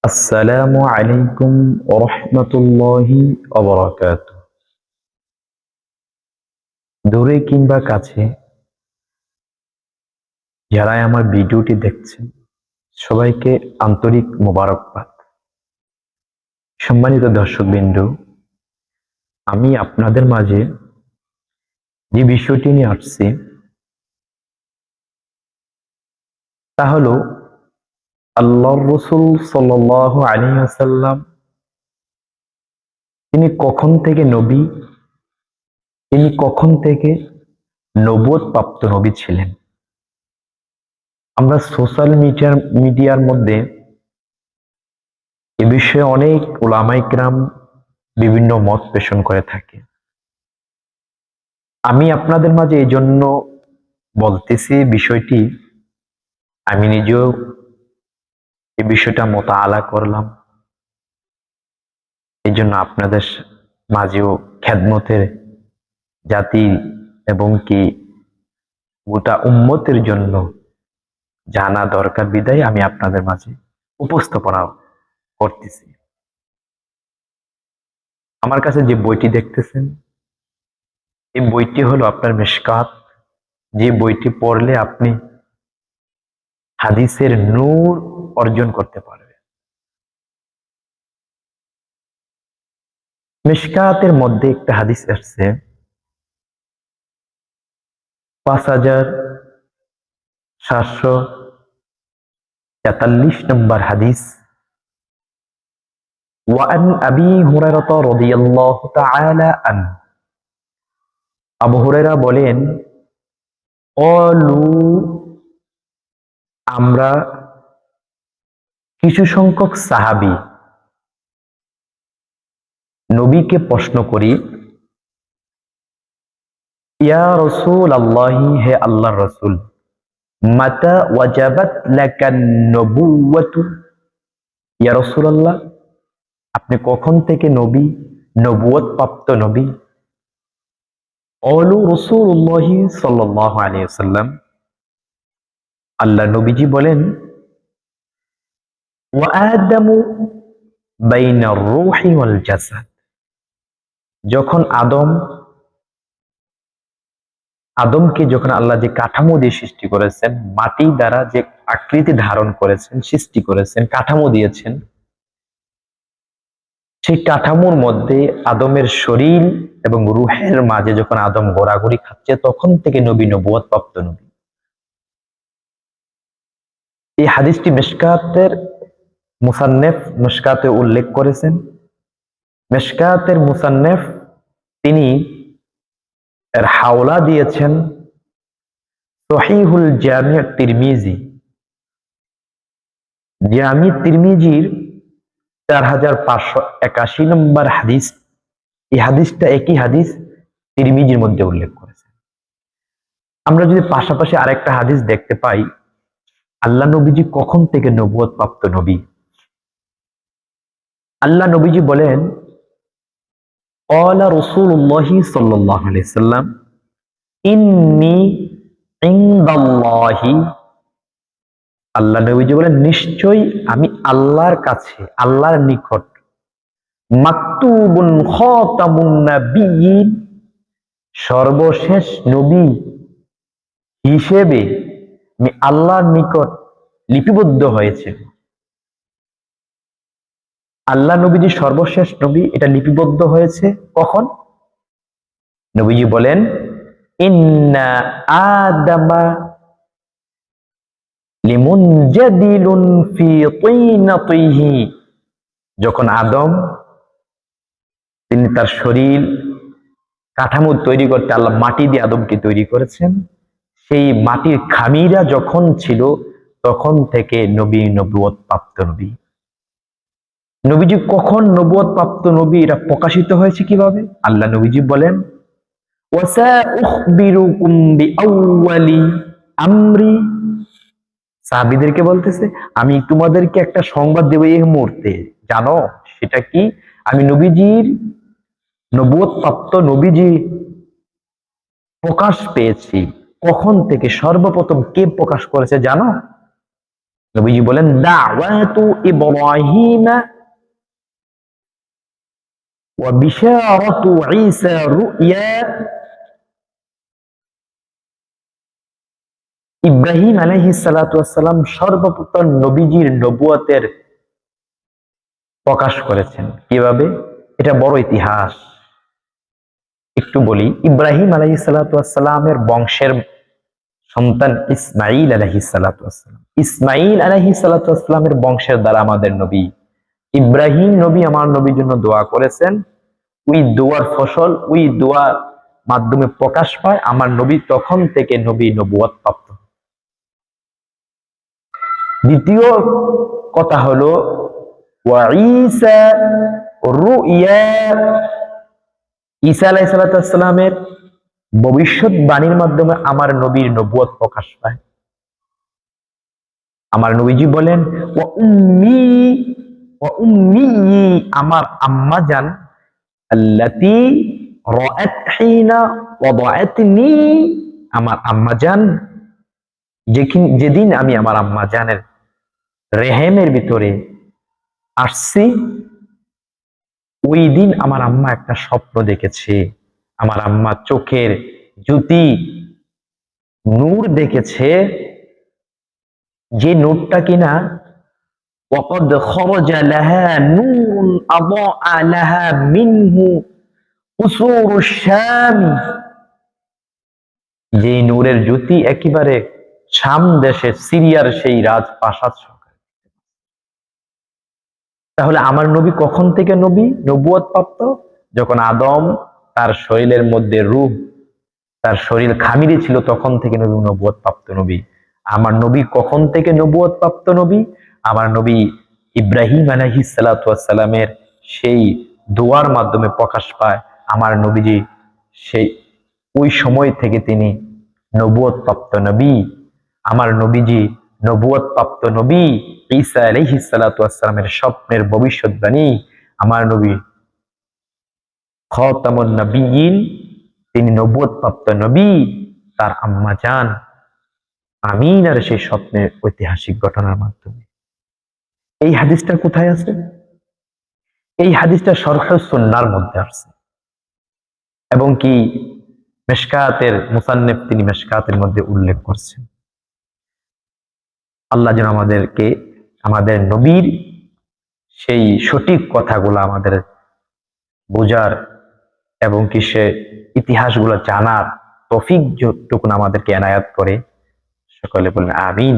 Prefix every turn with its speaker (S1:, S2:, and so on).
S1: আসসালামু আলাইকুম ওয়া রাহমাতুল্লাহি ওয়া বারাকাতুহু। দূরে কিংবা কাছে যারা আমার ভিডিওটি দেখছেন সবাইকে আন্তরিক মোবারকবাদ। সম্মানিত দর্শকবৃন্দ, আমি আপনাদের মাঝে যে বিষয়টি নিয়ে আসছি তা হলো আল্লাহর রাসূল সাল্লাল্লাহু আলাইহি ওয়াসাল্লাম তিনি কখন থেকে নবী, তিনি কখন থেকে নবুয়ত প্রাপ্ত নবী ছিলেন। আমরা সোশ্যাল মিডিয়ার মধ্যে এ বিষয়ে অনেক উলামায়ে কেরাম বিভিন্ন মত পোষণ করে থাকে। আমি আপনাদের মাঝে এই জন্য বলতেছি বিষয়টি, আমি নিজেও এই বিষয়টা মোতাআলা করলাম, এই জন্য আপনাদের মাঝেও খেদমতের জাতি এবং কি গোটা উম্মতের জন্য জানা দরকার বিধায় আমি আপনাদের মাঝে উপস্থাপনা করতেছি। আমার কাছে যে বইটি দেখতেছেন এই বইটি হলো আপনার মিশকাত, যে বইটি পড়লে আপনি হাদিসের নূর অর্জন করতে পারবেন। মিশকাতের মধ্যে একটা হাদিস আসছে 5743 নম্বর হাদিস। ওয়ান আবি হুরায়রা রাদিয়াল্লাহু তাআলা আনহু, আবু হুরায়রা বলেন, ক্বালু, আমরা কিছু সংখ্যক সাহাবী নবীকে প্রশ্ন করি, ইয়া রাসূলাল্লাহি, হে আল্লাহর রাসূল, মাতা ওয়াজাবাত লাকান নবুওয়াতু, ইয়া রাসূলুল্লাহ, আপনি কখন থেকে নবী, নবুয়ত প্রাপ্ত নবী? ক্বালু রাসূলুল্লাহি সাল্লাল্লাহু আলাইহি ওয়াসাল্লাম, আল্লাহ নবীজি বলেন, ওয়া আদামু বাইনার রূহি ওয়াল জাসাদ, যখন আদমকে যখন আল্লাহ যে কাঠামো দিয়ে সৃষ্টি করেছেন, মাটি দ্বারা যে আকৃতি ধারণ করেছেন, সৃষ্টি করেছেন, কাঠামো দিয়েছেন, সেই কাঠামোর মধ্যে আদমের শরীর এবং রুহের মাঝে যখন আদম ঘোরাঘুরি খাচ্ছে তখন থেকে নবী, নবুয়ত প্রাপ্ত নবী। এই হাদিসটি মিশকাতের মুসান্নেফ মিশকাতে উল্লেখ করেছেন। মিশকাতের মুসান্নেফ তিনি এর হাওলা দিয়েছেন সহিহুল জামি' তিরমিজি, জামি তিরমিজির 4581 নম্বর হাদিস। এই হাদিসটা একই হাদিস তিরমিজির মধ্যে উল্লেখ করেছে। আমরা যদি পাশাপাশি আরেকটা হাদিস দেখতে পাই, আল্লাহ নবীজি কখন থেকে নবুয়ত প্রাপ্ত নবী? আল্লাহ নবীজি বলেন, ক্বালা রাসূলুল্লাহি সাল্লাল্লাহু আলাইহি সাল্লাম, ইন্নী ইনদাল্লাহি, আল্লাহ নবীজি বলেন, নিশ্চয়ই আমি আল্লাহর কাছে, আল্লাহর নিকট, মাকতুবুন খাতামুন নাবিয়্যিন, সর্বশেষ নবী হিসেবে আমি আল্লাহর নিকট লিপিবদ্ধ হয়েছে। আল্লাহ নবীজি সর্বশেষ নবী, এটা লিপিবদ্ধ হয়েছে কখন? নবীজি বলেন, ইন্না আদামা লিমুনজাদিলুন ফি তিনাতিহি, যখন আদম তিনি তার শরীর কাঠামো তৈরি করতে আল্লাহ মাটি দিয়ে আদমকে তৈরি করেছেন, সেই মাটির খামিরা যখন ছিল তখন থেকে নবী, নবুয়ত প্রাপ্ত নবী। নবীজি কখন নবুয়ত প্রাপ্ত নবী, এটা প্রকাশিত হয়েছে কিভাবে? আল্লাহ নবীজি বলেন, ওয়াসাউখবিরুকুম বিআউয়ালি আমরি, সাহাবীদেরকে বলতেছে, আমি তোমাদেরকে একটা সংবাদ দেব এই মুহূর্তে, জানো সেটা কি? আমি নবীজির, নবুয়ত প্রাপ্ত নবীজি প্রকাশ পেয়েছি। কখন থেকে, সর্বপ্রথম কে প্রকাশ করেছে জানো? নবীজি বলেন দাওয়াতু ইব্রাহিম ওয়া বিশারাতু ঈসা রুইয়া। ইব্রাহিম আলাইহিস সালাতু ওয়াস সালাম সর্বপ্রথম নবীজির নবুয়তের প্রকাশ করেছেন। কিভাবে? এটা বড় ইতিহাস। একটু বলি, ইব্রাহিম আলাইহিস সালাতু ওয়াস সালামের বংশের সন্তান ইসমাইল আলাইহিস সালাতু ওয়াস সালাম। ইসমাইল আলাইহিস সালাতু ওয়াস সালামের বংশের দ্বারা আমাদের নবী ইব্রাহিম নবী আমার নবীর জন্য দোয়া করেছেন। ওই দোয়ার ফসল, ওই দোয়ার মাধ্যমে প্রকাশ পায় আমার নবী, তখন থেকে নবী নবুয়ত প্রাপ্ত। দ্বিতীয় কথা হলো ওয়া ঈসা রুইয়া, ঈসা আলাইহিস সালাতু ওয়াস সালামের ভবিষ্যৎবাণীর মাধ্যমে আমার নবীর নবুয়ত প্রকাশ পায়। আমার নবীজি বলেন ওয়া উম্মি, আমার আম্মা জান আল্লাতী রাআত হিনা ওয়াদাআতনি, আমার আম্মা জান যেদিন আমি আমার আম্মা জানের রেহেমের ভিতরে আসছি, ওই দিন আমার আম্মা একটা স্বপ্ন দেখেছে। আমার আম্মা চোখের জ্যোতি নূর দেখেছে, যে নূরটা কিনা ওয়াকাদ খরাজা লাহা নূরুন আদাআ লাহা মিনহু কুসুরুশ শাম, যে নূরের জ্যোতি একেবারে শাম দেশে সিরিয়ার সেই রাজপ্রাসাদ সরকার। তাহলে আমার নবী কখন থেকে নবী নবুয়ত প্রাপ্ত? যখন আদম তার শরীরের মধ্যে রূহ, তার শরীর খামিরে ছিল, তখন থেকে নবী নবুয়ত প্রাপ্ত নবী। আমার নবী কখন থেকে নবুয়ত প্রাপ্ত নবী? আমার নবী ইব্রাহিম আলাইহিস সালাতু ওয়াস সালামের সেই দোয়ার মাধ্যমে প্রকাশ পায়। আমার নবীজি সেই ওই সময় থেকে তিনি নবুয়ত প্রাপ্ত নবী। আমার নবীজি নবুয়ত প্রাপ্ত নবী। ঈসা আলাইহিস সালাতু ওয়াস সালামের স্বপ্নের ভবিষ্যৎবাণী। আমার নবী খাতামুন নবিয়্যিন, তিনি নবুয়ত প্রাপ্ত নবী। তার আম্মা জান আমিনার সেই স্বপ্নের ঐতিহাসিক ঘটনার মাধ্যমে। এই হাদিসটা কোথায় আছে? এই হাদিসটা শরহ সুন্নাহর মধ্যে আছে, এবং কি মিশকাতের মুসান্নিফ তিনি মিশকাতের মধ্যে উল্লেখ করছেন। আল্লাহ যেন আমাদেরকে আমাদের নবীর সেই সঠিক কথাগুলো আমাদের বোঝার এবং কি সে ইতিহাসগুলো জানার তৌফিক যতটুকু আমাদেরকে এনায়াত করে। সকলে বলেন আমিন।